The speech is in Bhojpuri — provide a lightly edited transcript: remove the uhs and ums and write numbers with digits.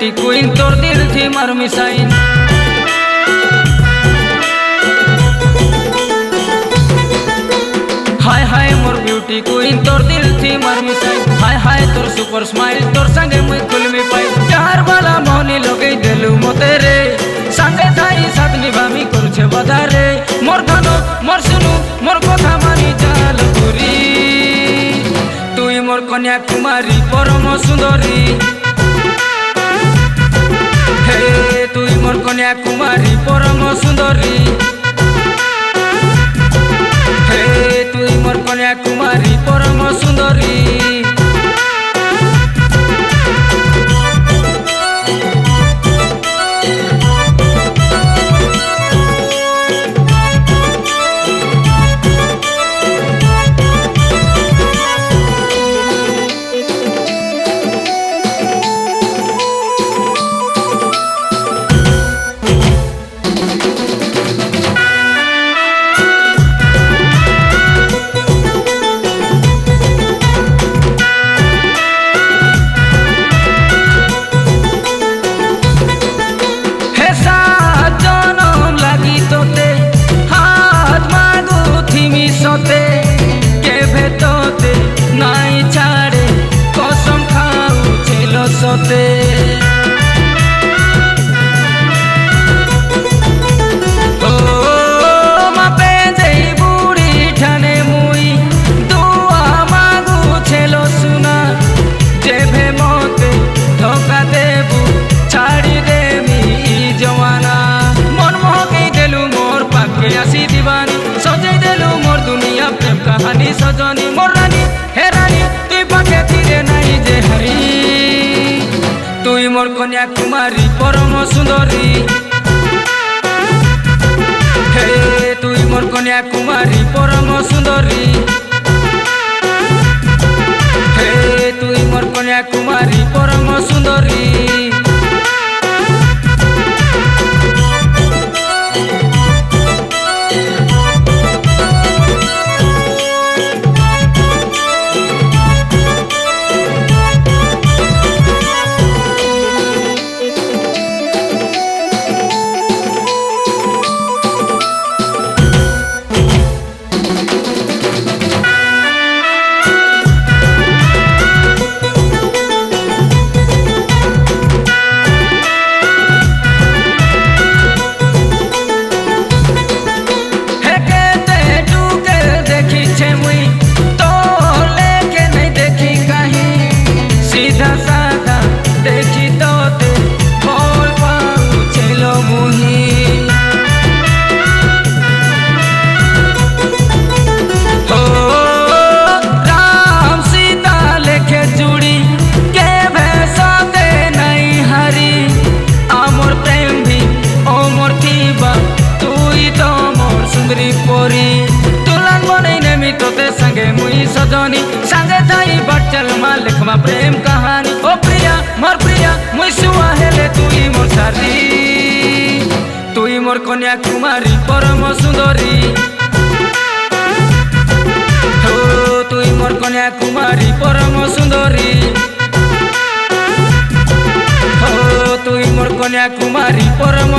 ब्यूटी क्वीन तोर दिल थी मार मिसाइन। हाय हाय मोर ब्यूटी क्वीन तोर दिल थी मार मिसाइन। हाय हाय तोर सुपर स्माइल तोर संगे मुई खुलमी पाई। प्यार वाला मौनी लोगे देलु मते रे संगे थाई साथ निभामी करछे बधारे। मोर गानो मोर सुनु मोर कथा मानी चाल पुरी। तुई मोर कन्या कुमारी परम सुंदरी। हे तुई मोर कन्या कुमारी परम सुंदरी। हे तुई मोर कन्या कुमारी परम सुंदरी। सोते ओ मापे जई बुड़ी ठाने मुई दुआ मागु छेलो सुना। जेभे मोते धोखा देबू छाड़ी देमी जवाना। मन मोहके देलु मोर पाके आसी दीवानी। सजाई देलु मोर दुनिया प्रेम कहानी सजनी। मोर रानी हे रानी तुई पाके फिरे नहीं जे हरी। तुई मोर कन्या कुमारी परम सुंदरी। हे तुई मोर कन्या कुमारी परम सुंदरी। हे तुई मोर कन्या कुमारी परम सुंदरी। सजनी संगे थाई बचल मा लिखवा प्रेम कहानी। ओ प्रिया मोर प्रिया मुई सुआ हेले तुई मोर सारी। तुई मोर कन्या कुमारी परम सुंदरी। हो तुई मोर कन्या कुमारी परम सुंदरी। हो तुई मोर कन्या कुमारी परम